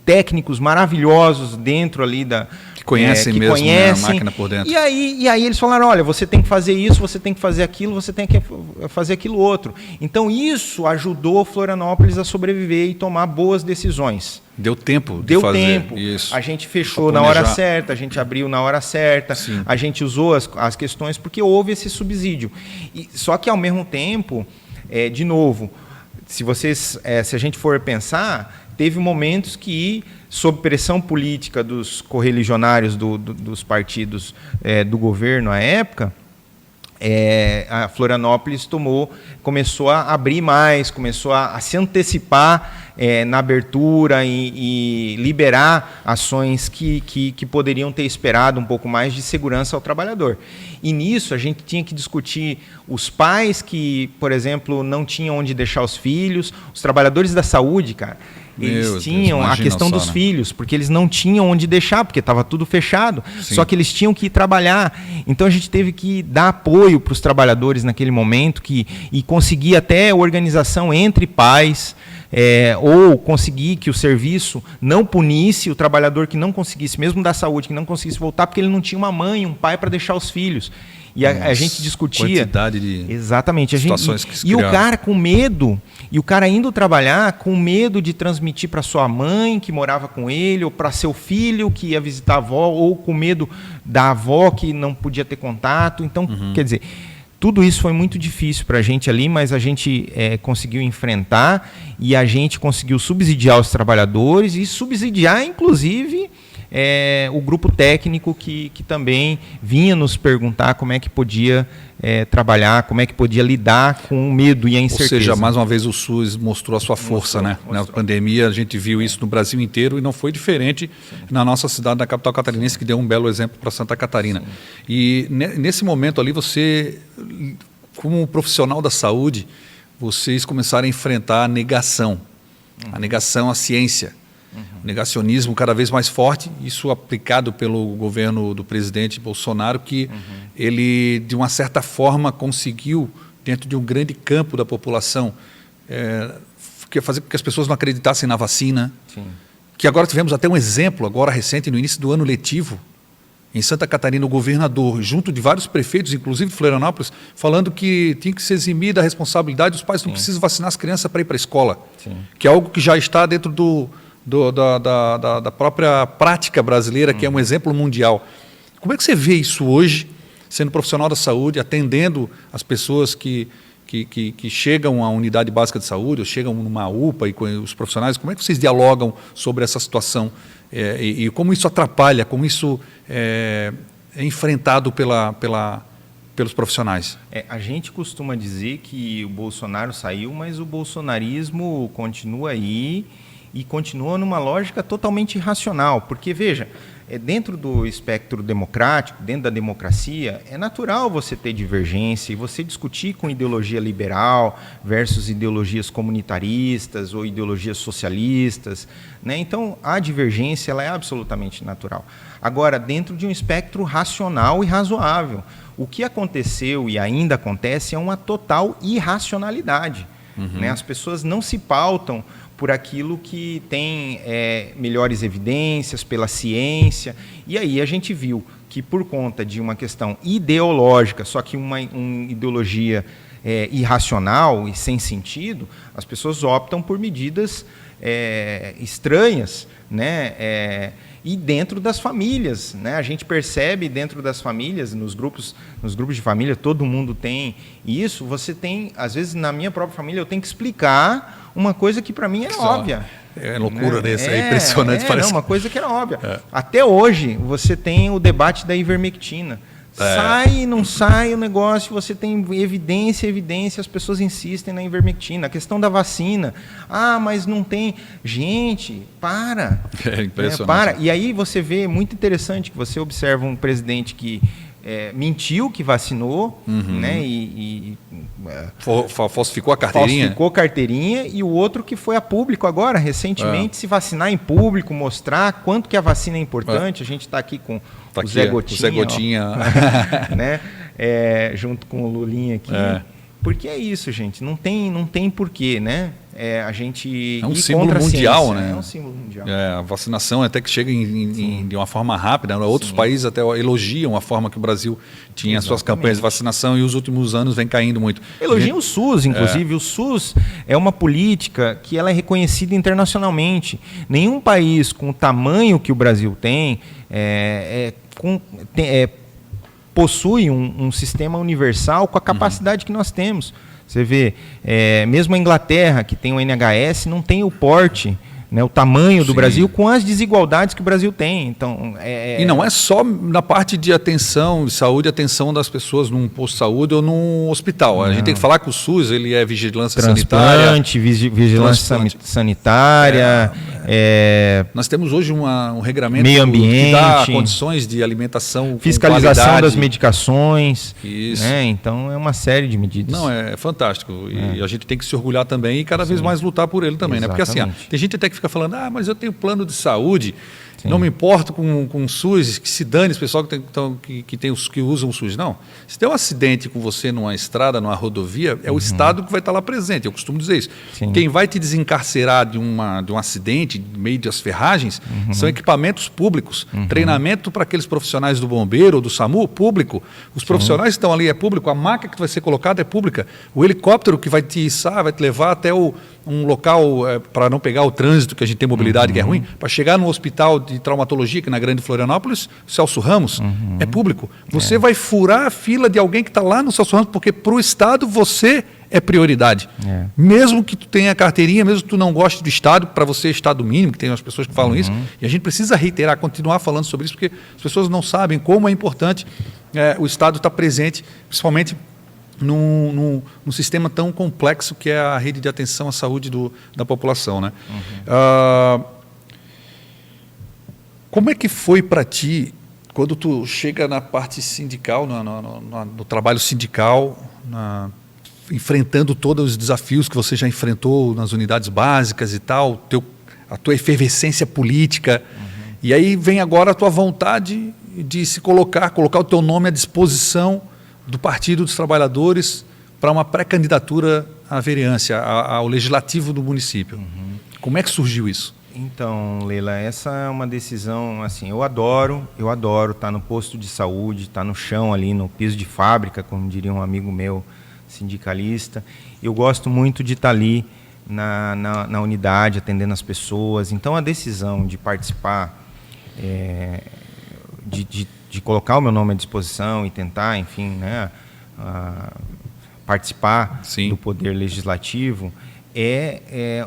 técnicos maravilhosos dentro ali que conhecem mesmo, né, a máquina por dentro. E aí eles falaram, olha, você tem que fazer isso, você tem que fazer aquilo, você tem que fazer aquilo outro. Então isso ajudou Florianópolis a sobreviver e tomar boas decisões. Deu tempo de fazer. Deu tempo. Isso. A gente fechou na hora certa, a gente abriu na hora certa, a gente usou as questões porque houve esse subsídio. Só que, ao mesmo tempo, de novo, se a gente for pensar, teve momentos que, sob pressão política dos correligionários dos partidos do governo à época, a Florianópolis começou a abrir mais, começou a se antecipar na abertura e liberar ações que poderiam ter esperado um pouco mais de segurança ao trabalhador. E nisso a gente tinha que discutir os pais que, por exemplo, não tinham onde deixar os filhos, os trabalhadores da saúde, cara. eles tinham a questão dos filhos, porque eles não tinham onde deixar, porque estava tudo fechado, só que eles tinham que ir trabalhar. Então a gente teve que dar apoio para os trabalhadores naquele momento e conseguir até organização entre pais, ou conseguir que o serviço não punisse o trabalhador que não conseguisse, mesmo da saúde, que não conseguisse voltar, porque ele não tinha uma mãe, um pai para deixar os filhos. E a gente discutia... Quantidade de exatamente, situações que se e o criaram. cara com medo, e o cara indo trabalhar com medo de transmitir para sua mãe, que morava com ele, ou para seu filho, que ia visitar a avó, ou com medo da avó, que não podia ter contato. Então, quer dizer... Tudo isso foi muito difícil para a gente ali, mas a gente conseguiu enfrentar e a gente conseguiu subsidiar os trabalhadores e subsidiar, inclusive, o grupo técnico que também vinha nos perguntar como é que podia trabalhar, como é que podia lidar com o medo e a incerteza. Ou seja, mais uma vez o SUS mostrou a sua força, né? Na pandemia a gente viu isso no Brasil inteiro e não foi diferente na nossa cidade, na capital catarinense, que deu um belo exemplo para Santa Catarina. Sim. E nesse momento ali você, como profissional da saúde, vocês começaram a enfrentar a negação à ciência. O negacionismo cada vez mais forte, isso aplicado pelo governo do presidente Bolsonaro, que ele, de uma certa forma, conseguiu, dentro de um grande campo da população, fazer com que as pessoas não acreditassem na vacina. Sim. Que agora tivemos até um exemplo, agora recente, no início do ano letivo, em Santa Catarina, o governador, junto de vários prefeitos, inclusive de Florianópolis, falando que tinha que se eximir da responsabilidade, os pais não precisam vacinar as crianças para ir para a escola, que é algo que já está dentro da própria prática brasileira, que é um exemplo mundial. Como é que você vê isso hoje, sendo profissional da saúde, atendendo as pessoas que chegam à unidade básica de saúde, ou chegam numa UPA e com os profissionais? Como é que vocês dialogam sobre essa situação e como isso atrapalha, como isso é enfrentado pelos profissionais? A gente costuma dizer que o Bolsonaro saiu, mas o bolsonarismo continua aí, e continua numa lógica totalmente irracional, porque, veja, dentro do espectro democrático, dentro da democracia, é natural você ter divergência e você discutir com ideologia liberal versus ideologias comunitaristas ou ideologias socialistas, né? Então, a divergência ela é absolutamente natural. Agora, dentro de um espectro racional e razoável, o que aconteceu e ainda acontece é uma total irracionalidade. Né? As pessoas não se pautam por aquilo que tem melhores evidências, pela ciência. E aí a gente viu que, por conta de uma questão ideológica, só que uma ideologia irracional e sem sentido, as pessoas optam por medidas estranhas, né? E dentro das famílias, né? A gente percebe dentro das famílias, nos grupos de família, todo mundo tem isso. Você tem, às vezes, na minha própria família, eu tenho que explicar uma coisa que para mim era óbvia. É loucura, né? Isso é impressionante. Parece uma coisa que era óbvia. Até hoje, você tem o debate da ivermectina. Sai, não sai o negócio, você tem evidência, as pessoas insistem na ivermectina. A questão da vacina. Ah, mas não tem. Gente, para. É impressionante. Para. E aí você vê, muito interessante, que você observa um presidente que mentiu que vacinou, né? Falsificou a carteirinha. Falsificou a carteirinha, e o outro que foi a público agora, recentemente, se vacinar em público, mostrar quanto que a vacina é importante. A gente está aqui com o Zé Gotinha. O Zé Gotinha. Né? Junto com o Lulinha aqui. Porque é isso, gente. Não tem porquê, né? A gente é um símbolo mundial, né? É um símbolo mundial. A vacinação até que chega de uma forma rápida. Outros países até elogiam a forma que o Brasil tinha as suas campanhas de vacinação, e os últimos anos vem caindo muito. Elogiam o SUS, inclusive. O SUS é uma política que ela é reconhecida internacionalmente. Nenhum país com o tamanho que o Brasil tem possui um sistema universal com a capacidade que nós temos. Você vê, mesmo a Inglaterra, que tem o NHS, não tem o porte, né, o tamanho do Brasil, com as desigualdades que o Brasil tem. Então, E não é só na parte de atenção, de saúde, atenção das pessoas num posto de saúde ou num hospital. A gente tem que falar que o SUS ele é vigilância sanitária. Vigilância sanitária, Nós temos hoje um regramento meio ambiente, que dá condições de alimentação, fiscalização com qualidade. das medicações. Isso. Né? Então é uma série de medidas. Não, é fantástico. E a gente tem que se orgulhar também e cada vez mais lutar por ele também. Né? Porque assim, tem gente até que fica falando, mas eu tenho plano de saúde, não me importo com o SUS, que se dane esse pessoal que usam o SUS. Não. Se tem um acidente com você numa estrada, numa rodovia, é o Estado que vai estar lá presente. Eu costumo dizer isso. Sim. Quem vai te desencarcerar de um acidente, no meio das ferragens, são equipamentos públicos. Treinamento para aqueles profissionais do bombeiro ou do SAMU, público. Os profissionais que estão ali é público, a maca que vai ser colocada é pública. O helicóptero que vai te içar, vai te levar até um local para não pegar o trânsito, que a gente tem mobilidade que é ruim, para chegar no hospital de traumatologia, que na Grande Florianópolis, Celso Ramos, é público. Você vai furar a fila de alguém que está lá no Celso Ramos, porque para o Estado você é prioridade. Mesmo que tu tenha carteirinha, mesmo que tu não goste do Estado, para você é Estado mínimo, que tem as pessoas que falam isso, e a gente precisa reiterar, continuar falando sobre isso, porque as pessoas não sabem como é importante o Estado estar presente, principalmente num sistema tão complexo que é a rede de atenção à saúde da população. Né? Como é que foi para ti, quando tu chega na parte sindical, no trabalho sindical, enfrentando todos os desafios que você já enfrentou nas unidades básicas e tal, a tua efervescência política, e aí vem agora a tua vontade de se colocar o teu nome à disposição do Partido dos Trabalhadores para uma pré-candidatura à vereança, ao legislativo do município. Como é que surgiu isso? Então, Leila, essa é uma decisão, assim, eu adoro estar no posto de saúde, estar no chão ali, no piso de fábrica, como diria um amigo meu sindicalista. Eu gosto muito de estar ali na unidade, atendendo as pessoas. Então, a decisão de participar, de colocar o meu nome à disposição e tentar, enfim, né, participar do poder legislativo é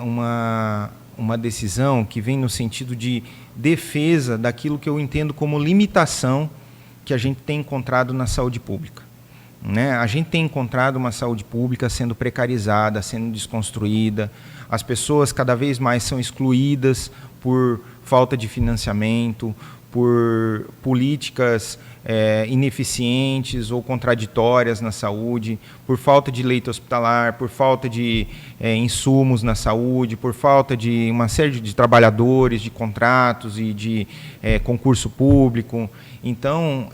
uma decisão que vem no sentido de defesa daquilo que eu entendo como limitação que a gente tem encontrado na saúde pública. Né? A gente tem encontrado uma saúde pública sendo precarizada, sendo desconstruída, as pessoas cada vez mais são excluídas por falta de financiamento, por políticas ineficientes ou contraditórias na saúde, por falta de leito hospitalar, por falta de insumos na saúde, por falta de uma série de trabalhadores, de contratos e de concurso público. Então,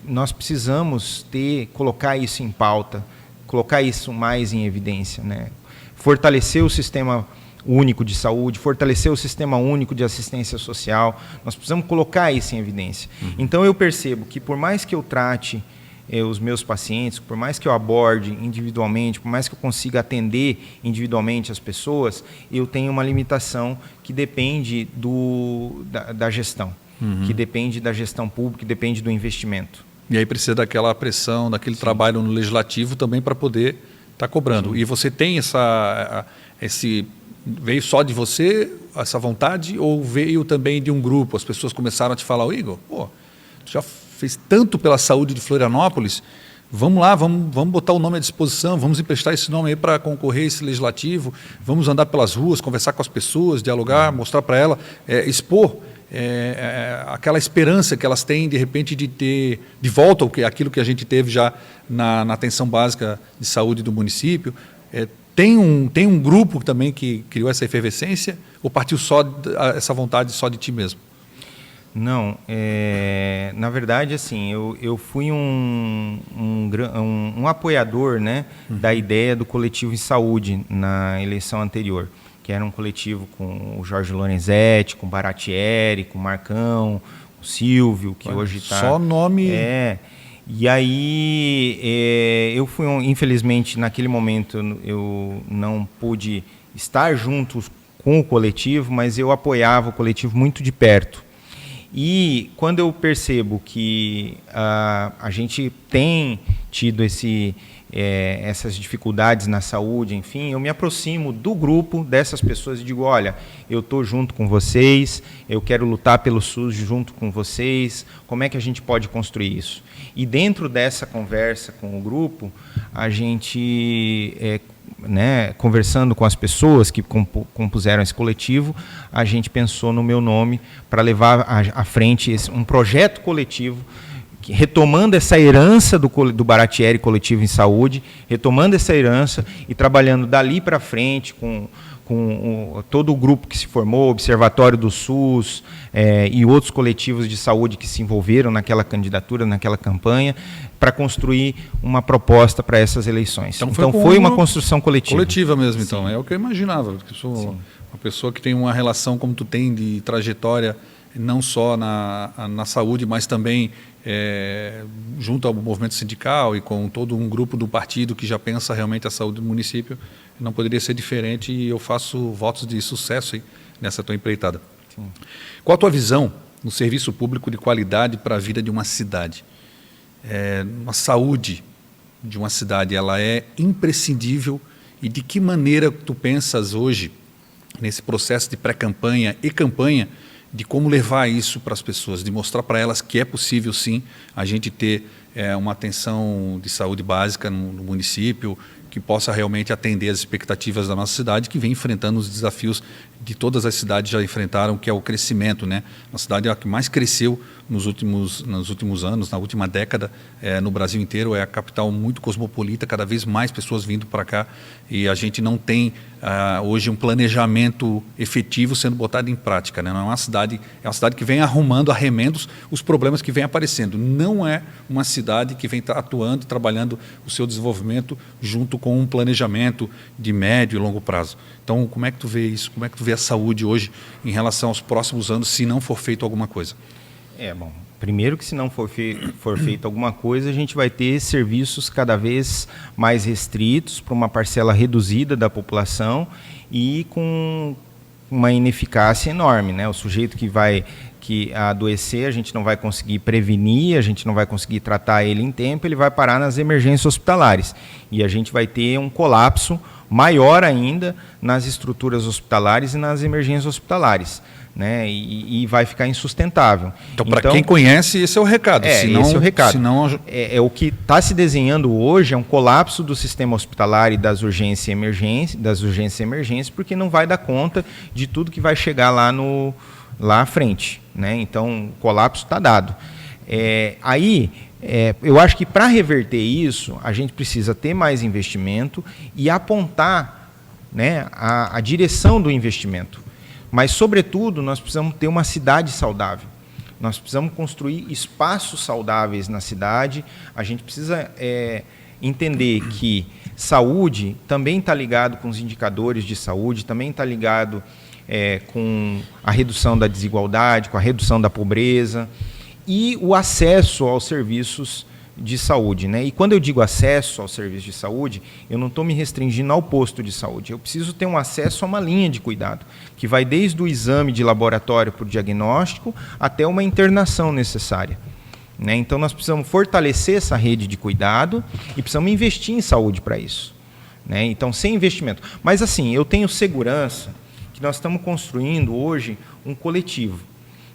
nós precisamos colocar isso em pauta, colocar isso mais em evidência, né? Fortalecer o sistema único de saúde, fortalecer o sistema único de assistência social. Nós precisamos colocar isso em evidência. Então, eu percebo que, por mais que eu trate os meus pacientes, por mais que eu aborde individualmente, por mais que eu consiga atender individualmente as pessoas, eu tenho uma limitação que depende da gestão, que depende da gestão pública, que depende do investimento. E aí precisa daquela pressão, daquele trabalho no legislativo também para poder estar cobrando. E você tem veio só de você essa vontade ou veio também de um grupo? As pessoas começaram a te falar, Igor, tu já fez tanto pela saúde de Florianópolis, vamos lá, vamos botar o nome à disposição, vamos emprestar esse nome aí para concorrer a esse legislativo, vamos andar pelas ruas, conversar com as pessoas, dialogar, mostrar para ela, expor aquela esperança que elas têm, de repente, de ter de volta aquilo que a gente teve já na atenção básica de saúde do município. Tem um grupo também que criou essa efervescência ou partiu essa vontade só de ti mesmo? Não, na verdade, assim, eu fui um apoiador, né, da ideia do coletivo em saúde na eleição anterior, que era um coletivo com o Jorge Lorenzetti, com o Baratieri, com o Marcão, o Silvio, que hoje está... Só nome... E aí, eu fui, infelizmente, naquele momento, eu não pude estar junto com o coletivo, mas eu apoiava o coletivo muito de perto. E quando eu percebo que a gente tem tido essas dificuldades na saúde, enfim, eu me aproximo do grupo dessas pessoas e digo, olha, eu estou junto com vocês, eu quero lutar pelo SUS junto com vocês, como é que a gente pode construir isso? E dentro dessa conversa com o grupo, a gente né, conversando com as pessoas que compuseram esse coletivo, a gente pensou no meu nome para levar à frente um projeto coletivo, retomando essa herança do Baratieri Coletivo em Saúde, retomando essa herança e trabalhando dali para frente com todo o grupo que se formou, Observatório do SUS e outros coletivos de saúde que se envolveram naquela candidatura, naquela campanha, para construir uma proposta para essas eleições. Então foi uma construção coletiva. Coletiva mesmo, então. É o que eu imaginava. Porque eu sou uma pessoa que tem uma relação como tu tem de trajetória, não só na saúde, mas também junto ao movimento sindical e com todo um grupo do partido que já pensa realmente a saúde do município. Não poderia ser diferente e eu faço votos de sucesso aí nessa tua empreitada. Sim. Qual a tua visão no serviço público de qualidade para a vida de uma cidade? A saúde de uma cidade, ela é imprescindível e de que maneira tu pensas hoje, nesse processo de pré-campanha e campanha, de como levar isso para as pessoas, de mostrar para elas que é possível sim a gente ter uma atenção de saúde básica no município, que possa realmente atender as expectativas da nossa cidade, que vem enfrentando os desafios de todas as cidades já enfrentaram, que é o crescimento, né? A cidade é a que mais cresceu nos últimos anos, na última década, no Brasil inteiro, é a capital muito cosmopolita, cada vez mais pessoas vindo para cá, e a gente não tem hoje um planejamento efetivo sendo botado em prática, né? Não é uma cidade que vem arrumando a remendos os problemas que vêm aparecendo. Não é uma cidade que vem atuando, trabalhando o seu desenvolvimento junto com um planejamento de médio e longo prazo. Então, como é que tu vê isso? Como é que tu vê a saúde hoje em relação aos próximos anos, se não for feito alguma coisa? Bom, primeiro que se não for feito alguma coisa, a gente vai ter serviços cada vez mais restritos para uma parcela reduzida da população e com uma ineficácia enorme, né? O sujeito que adoecer, a gente não vai conseguir prevenir, a gente não vai conseguir tratar ele em tempo, ele vai parar nas emergências hospitalares. E a gente vai ter um colapso maior ainda nas estruturas hospitalares e nas emergências hospitalares, né? E vai ficar insustentável. Então, para quem conhece, esse é o recado. Esse é o recado. O que está se desenhando hoje é um colapso do sistema hospitalar e das urgências e emergências, porque não vai dar conta de tudo que vai chegar lá à frente, né? Então, o colapso está dado. Eu acho que para reverter isso, a gente precisa ter mais investimento e apontar, né, a direção do investimento. Mas, sobretudo, nós precisamos ter uma cidade saudável. Nós precisamos construir espaços saudáveis na cidade. A gente precisa entender que saúde também está ligado com os indicadores de saúde, também está ligado com a redução da desigualdade, com a redução da pobreza e o acesso aos serviços de saúde, né? E quando eu digo acesso aos serviços de saúde, eu não estou me restringindo ao posto de saúde. Eu preciso ter um acesso a uma linha de cuidado, que vai desde o exame de laboratório para o diagnóstico até uma internação necessária, né? Então, nós precisamos fortalecer essa rede de cuidado e precisamos investir em saúde para isso, né? Então, sem investimento. Mas, assim, eu tenho segurança que nós estamos construindo hoje um coletivo.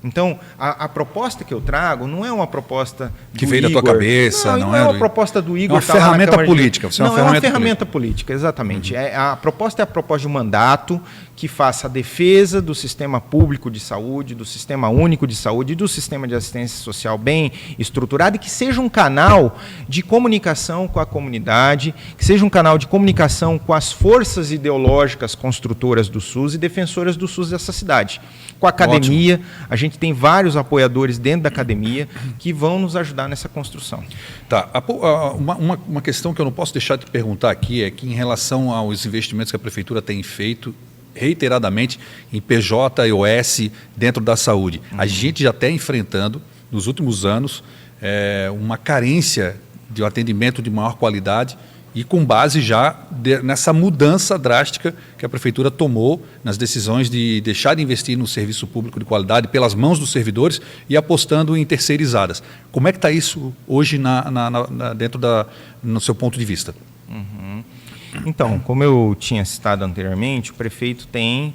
Então, a proposta que eu trago não é uma proposta que veio da tua cabeça, não é uma proposta do Igor. É uma ferramenta política. Não, é uma ferramenta política, exatamente. A proposta é a proposta de um mandato que faça a defesa do sistema público de saúde, do sistema único de saúde, do sistema de assistência social bem estruturado e que seja um canal de comunicação com a comunidade, que seja um canal de comunicação com as forças ideológicas construtoras do SUS e defensoras do SUS dessa cidade. Com a academia, a gente tem vários apoiadores dentro da academia que vão nos ajudar nessa construção. Tá. Uma questão que eu não posso deixar de perguntar aqui é que em relação aos investimentos que a Prefeitura tem feito reiteradamente em PJ e OS dentro da saúde. A gente já está enfrentando, nos últimos anos, uma carência de um atendimento de maior qualidade e com base já nessa mudança drástica que a Prefeitura tomou nas decisões de deixar de investir no serviço público de qualidade pelas mãos dos servidores e apostando em terceirizadas. Como é que está isso hoje no seu ponto de vista? Então, como eu tinha citado anteriormente, o prefeito tem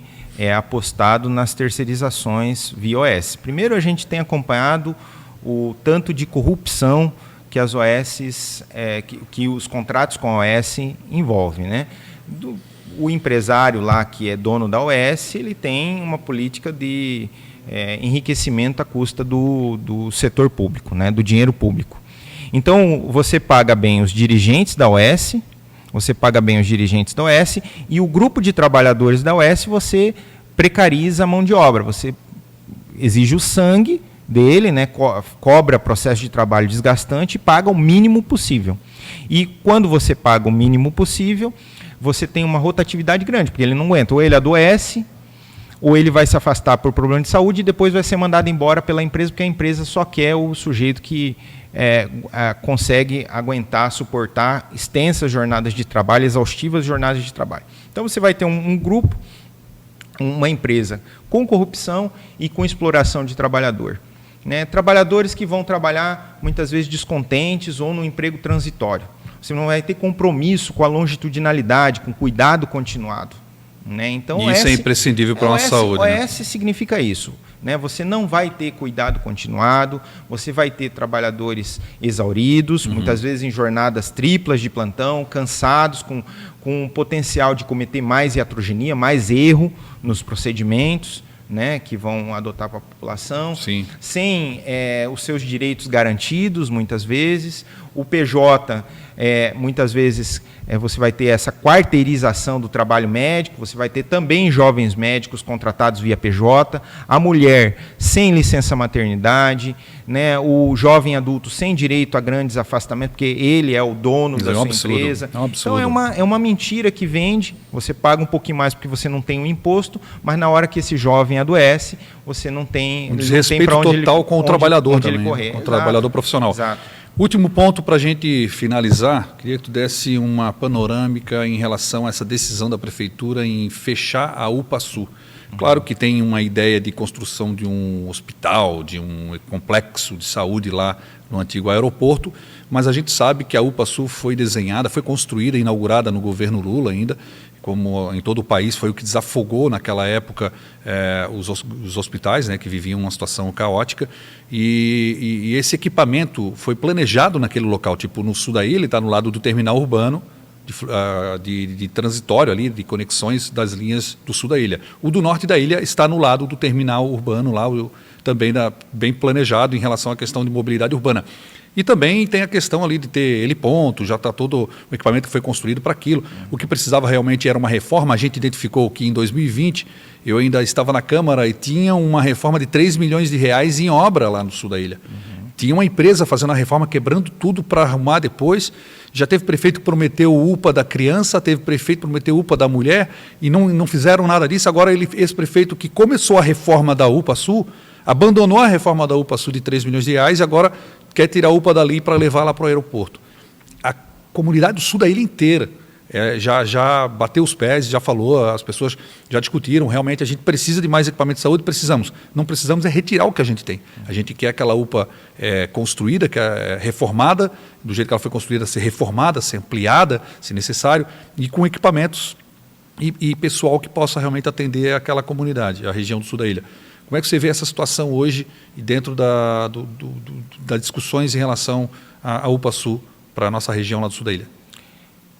apostado nas terceirizações via OS. Primeiro, a gente tem acompanhado o tanto de corrupção que as OS, que os contratos com a OS envolvem, né? o empresário lá que é dono da OS, ele tem uma política de enriquecimento à custa do setor público, né, do dinheiro público. Então, você paga bem os dirigentes da OS, e o grupo de trabalhadores da OS você precariza a mão de obra, você exige o sangue dele, né, cobra processo de trabalho desgastante e paga o mínimo possível. E quando você paga o mínimo possível, você tem uma rotatividade grande, porque ele não aguenta, ou ele adoece, ou ele vai se afastar por problema de saúde e depois vai ser mandado embora pela empresa, porque a empresa só quer o sujeito que consegue aguentar, suportar extensas jornadas de trabalho, exaustivas jornadas de trabalho. Então você vai ter um grupo, uma empresa com corrupção e com exploração de trabalhador. Né? Trabalhadores que vão trabalhar muitas vezes descontentes ou no emprego transitório. Você não vai ter compromisso com a longitudinalidade, com cuidado continuado. Né? Então, isso é imprescindível para a nossa saúde. OS significa isso. Né? Você não vai ter cuidado continuado, você vai ter trabalhadores exauridos, muitas vezes em jornadas triplas de plantão, cansados, com potencial de cometer mais iatrogenia, mais erro nos procedimentos, né, que vão adotar para a população, Sim. Sem os seus direitos garantidos, muitas vezes. O PJ, muitas vezes, você vai ter essa quarteirização do trabalho médico, você vai ter também jovens médicos contratados via PJ, a mulher sem licença maternidade, né, o jovem adulto sem direito a grandes afastamentos, porque ele é o dono da sua empresa. É um absurdo. Então, é uma mentira que vende, você paga um pouquinho mais porque você não tem um imposto, mas na hora que esse jovem adoece, você não tem... Um desrespeito total com o trabalhador também, correr. com o trabalhador profissional. Exato. Último ponto para a gente finalizar, queria que tu desse uma panorâmica em relação a essa decisão da Prefeitura em fechar a UPA-Sul. Claro que tem uma ideia de construção de um hospital, de um complexo de saúde lá no antigo aeroporto, mas a gente sabe que a UPA-Sul foi desenhada, foi construída, inaugurada no governo Lula ainda, como em todo o país, foi o que desafogou naquela época os hospitais, né, que viviam uma situação caótica, e esse equipamento foi planejado naquele local, tipo no sul da ilha, está no lado do terminal urbano, de transitório ali, de conexões das linhas do sul da ilha. O do norte da ilha está no lado do terminal urbano, lá também bem planejado em relação à questão de mobilidade urbana. E também tem a questão ali de ter heliponto, já está todo o equipamento que foi construído para aquilo. O que precisava realmente era uma reforma. A gente identificou que em 2020, eu ainda estava na Câmara e tinha uma reforma de 3 milhões de reais em obra lá no sul da ilha. Tinha uma empresa fazendo a reforma, quebrando tudo para arrumar depois. Já teve prefeito que prometeu o UPA da criança, teve prefeito que prometeu o UPA da mulher e não fizeram nada disso. Agora, esse prefeito que começou a reforma da UPA Sul, abandonou a reforma da UPA Sul de 3 milhões de reais e agora quer tirar a UPA dali para levar lá para o aeroporto. A comunidade do sul da ilha inteira já bateu os pés, já falou, as pessoas já discutiram, realmente a gente precisa de mais equipamento de saúde, precisamos. Não precisamos retirar o que a gente tem. A gente quer aquela UPA construída, que é reformada, do jeito que ela foi construída, ser reformada, ser ampliada, se necessário, e com equipamentos e pessoal que possa realmente atender aquela comunidade, a região do sul da ilha. Como é que você vê essa situação hoje e dentro das discussões em relação à UPA Sul para a nossa região lá do sul da ilha?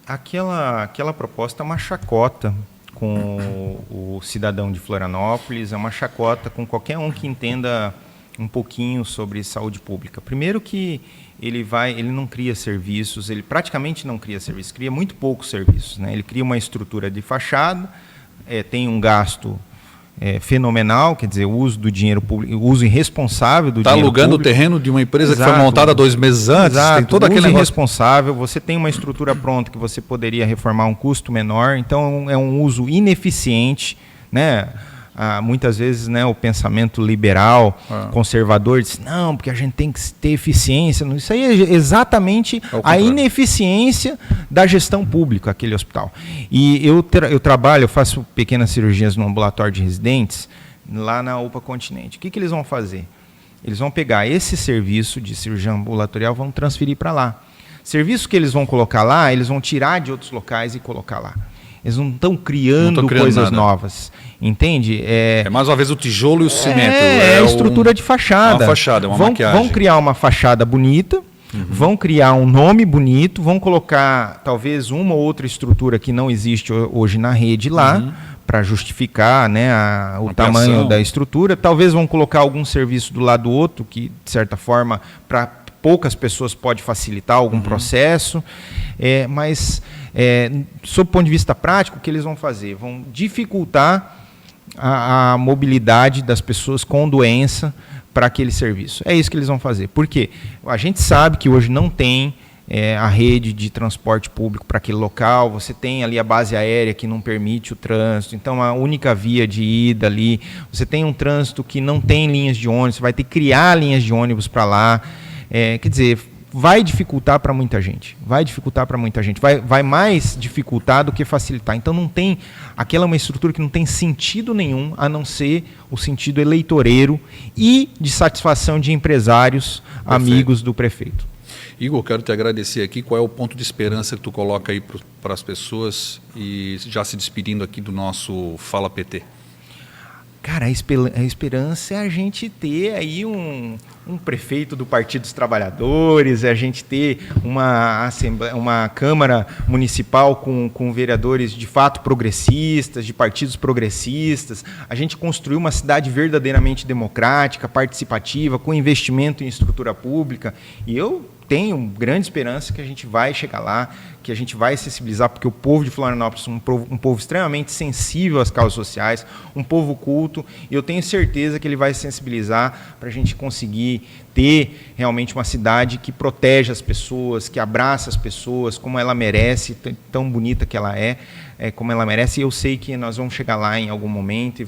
Aquela proposta é uma chacota com o cidadão de Florianópolis, é uma chacota com qualquer um que entenda um pouquinho sobre saúde pública. Primeiro que ele não cria serviços, ele praticamente não cria serviços, cria muito poucos serviços, né? Ele cria uma estrutura de fachada, tem um gasto fenomenal, quer dizer, o uso do dinheiro público, o uso irresponsável do dinheiro público. Está alugando o terreno de uma empresa que foi montada 2 meses antes, tem todo aquele negócio. Irresponsável, você tem uma estrutura pronta que você poderia reformar a um custo menor, então é um uso ineficiente, né? Muitas vezes, né, o pensamento liberal, conservador, diz, não, porque a gente tem que ter eficiência. Isso aí é exatamente a ineficiência da gestão pública, aquele hospital. E eu faço pequenas cirurgias no ambulatório de residentes, lá na UPA Continente. O que eles vão fazer? Eles vão pegar esse serviço de cirurgia ambulatorial e vão transferir para lá. Serviço que eles vão colocar lá, eles vão tirar de outros locais e colocar lá. Eles não estão criando coisas novas, entende? Mais uma vez o tijolo e o cimento. É a estrutura de fachada. Uma fachada, uma maquiagem. Vão criar uma fachada bonita, vão criar um nome bonito, vão colocar talvez uma ou outra estrutura que não existe hoje na rede lá, para justificar, né, o tamanho da estrutura. Talvez vão colocar algum serviço do lado do outro, que, de certa forma, para poucas pessoas pode facilitar algum processo. Mas, sob o ponto de vista prático, o que eles vão fazer? Vão dificultar a mobilidade das pessoas com doença para aquele serviço. É isso que eles vão fazer. Por quê? A gente sabe que hoje não tem a rede de transporte público para aquele local, você tem ali a base aérea que não permite o trânsito, então a única via de ida ali, você tem um trânsito que não tem linhas de ônibus, você vai ter que criar linhas de ônibus para lá, quer dizer, vai dificultar para muita gente, vai mais dificultar do que facilitar. Então não tem, aquela é uma estrutura que não tem sentido nenhum, a não ser o sentido eleitoreiro e de satisfação de empresários, amigos do prefeito. Igor, quero te agradecer aqui. Qual é o ponto de esperança que tu coloca aí para as pessoas e já se despedindo aqui do nosso Fala PT? Cara, a esperança é a gente ter aí um prefeito do Partido dos Trabalhadores, é a gente ter uma Câmara Municipal com vereadores de fato progressistas, de partidos progressistas, a gente construir uma cidade verdadeiramente democrática, participativa, com investimento em estrutura pública. E eu tenho grande esperança que a gente vai chegar lá, que a gente vai sensibilizar, porque o povo de Florianópolis é um povo extremamente sensível às causas sociais, um povo culto, e eu tenho certeza que ele vai se sensibilizar para a gente conseguir ter realmente uma cidade que protege as pessoas, que abraça as pessoas como ela merece, tão bonita que ela como ela merece, e eu sei que nós vamos chegar lá em algum momento e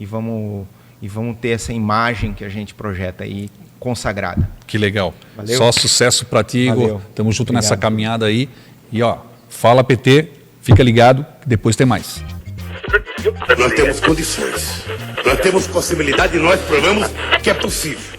vamos ter essa imagem que a gente projeta aí, consagrada. Que legal. Valeu. Só sucesso para ti, Igor. Valeu. Tamo junto Obrigado. nessa caminhada aí. E Fala PT, fica ligado, que depois tem mais. Nós temos condições. Nós temos possibilidade e nós provamos que é possível.